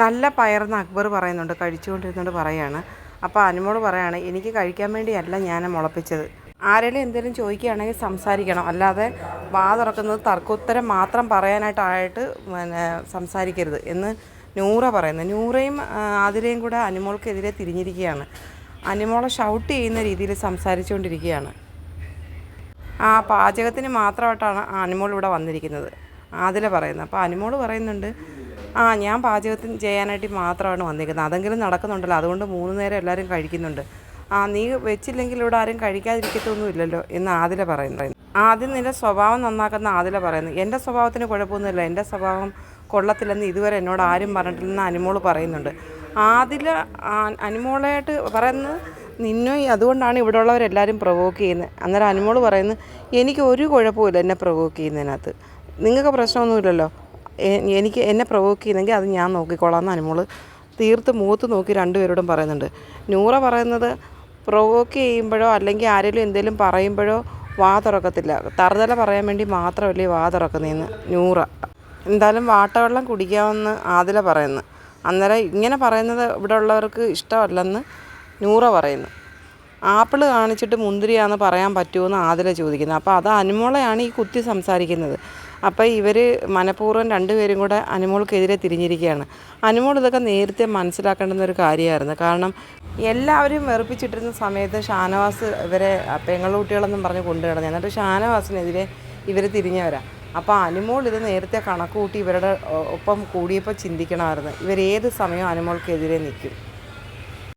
നല്ല പയറെന്ന് അക്ബർ പറയുന്നുണ്ട്, കഴിച്ചുകൊണ്ടിരുന്നുകൊണ്ട് പറയാണ്. അപ്പോൾ അനുമോൾ പറയാണ്, എനിക്ക് കഴിക്കാൻ വേണ്ടിയല്ല ഞാൻ മുളപ്പിച്ചത്. ആരെങ്കിലും എന്തെങ്കിലും ചോദിക്കുകയാണെങ്കിൽ സംസാരിക്കണം, അല്ലാതെ വാ തുറക്കുന്നത് തർക്കോത്തരം മാത്രം പറയാനായിട്ട് സംസാരിക്കരുത് എന്ന് നൂറ പറയുന്നത്. നൂറയും ആതിരയും കൂടെ അനുമോൾക്കെതിരെ തിരിഞ്ഞിരിക്കുകയാണ്. അനുമോളെ ഷൗട്ട് ചെയ്യുന്ന രീതിയിൽ സംസാരിച്ചുകൊണ്ടിരിക്കുകയാണ്. ആ പാചകത്തിന് മാത്രമായിട്ടാണ് അനുമോൾ ഇവിടെ വന്നിരിക്കുന്നത്, ആതിര പറയുന്നത്. അപ്പോൾ അനുമോൾ പറയുന്നുണ്ട്, ഞാൻ പാചകത്തിന് ചെയ്യാനായിട്ട് മാത്രമാണ് വന്നിരിക്കുന്നത്, അതെങ്കിലും നടക്കുന്നുണ്ടല്ലോ, അതുകൊണ്ട് 3 നേരം എല്ലാവരും കഴിക്കുന്നുണ്ട്. നീ വെച്ചില്ലെങ്കിൽ ഇവിടെ ആരും കഴിക്കാതിരിക്കത്തൊന്നുമില്ലല്ലോ എന്ന് ആതിര പറയുന്നു. ആദ്യം നിൻ്റെ സ്വഭാവം നന്നാക്കുന്ന ആതിര പറയുന്നു. എൻ്റെ സ്വഭാവത്തിന് കുഴപ്പമൊന്നുമില്ല, എൻ്റെ സ്വഭാവം കൊള്ളത്തില്ലെന്ന് ഇതുവരെ എന്നോട് ആരും പറഞ്ഞിട്ടില്ലെന്ന് അനുമോൾ പറയുന്നുണ്ട്. ആതിര അനുമോളായിട്ട് പറയുന്നത്, നിന്നെ അതുകൊണ്ടാണ് ഇവിടെ ഉള്ളവരെല്ലാവരും പ്രൊവോക്ക് ചെയ്യുന്നത്. അന്നേരം അനുമോൾ പറയുന്നു, എനിക്ക് ഒരു കുഴപ്പമില്ല എന്നെ പ്രൊവോക്ക് ചെയ്യുന്നതിനകത്ത്, നിങ്ങൾക്ക് പ്രശ്നമൊന്നുമില്ലല്ലോ, എന്നെ പ്രൊവോക്ക് ചെയ്യുന്നെങ്കിൽ അത് ഞാൻ നോക്കിക്കോളാം എന്ന് അനുമോൾ തീർത്ത് മുഖത്ത് നോക്കി രണ്ടുപേരോടും പറയുന്നുണ്ട്. നൂറ പറയുന്നത്, പ്രൊവോക്ക് ചെയ്യുമ്പോഴോ അല്ലെങ്കിൽ ആരെങ്കിലും എന്തെങ്കിലും പറയുമ്പോഴോ വാ തുറക്കത്തില്ല, തറുതല പറയാൻ വേണ്ടി മാത്രമല്ലേ വാ തുറക്കുന്നതെന്ന് നൂറ. എന്തായാലും വാട്ടവെള്ളം കുടിക്കാമെന്ന് ആതിര പറയുന്നു. അന്നേരം ഇങ്ങനെ പറയുന്നത് ഇവിടെ ഉള്ളവർക്ക് ഇഷ്ടമല്ലെന്ന് നൂറ പറയുന്നു. ആപ്പിൾ കാണിച്ചിട്ട് മുന്തിരിയാണെന്ന് പറയാൻ പറ്റുമോ ആതിര ചോദിക്കുന്നത്. അപ്പോൾ അത് അനുമോളെയാണ് ഈ കുത്തി സംസാരിക്കുന്നത്. അപ്പോൾ ഇവർ മനഃപൂർവ്വം രണ്ടുപേരും കൂടെ അനുമോൾക്കെതിരെ തിരിഞ്ഞിരിക്കുകയാണ്. അനുമോൾ ഇതൊക്കെ നേരത്തെ മനസ്സിലാക്കേണ്ടുന്ന ഒരു കാര്യമായിരുന്നു. കാരണം എല്ലാവരും വെറുപ്പിച്ചിട്ടിരുന്ന സമയത്ത് ഷാനവാസ് ഇവരെ പെങ്ങളുകുട്ടികളെന്നും പറഞ്ഞ് കൊണ്ടുകിടന്നു. എന്നിട്ട് ഷാനവാസിനെതിരെ ഇവർ തിരിഞ്ഞവരാണ്. അപ്പോൾ അനുമോൾ ഇത് നേരത്തെ കണക്ക് കൂട്ടി ഇവരുടെ ഒപ്പം കൂടിയപ്പോൾ ചിന്തിക്കണമായിരുന്നു, ഇവരേത് സമയവും അനുമോൾക്കെതിരെ നിൽക്കും.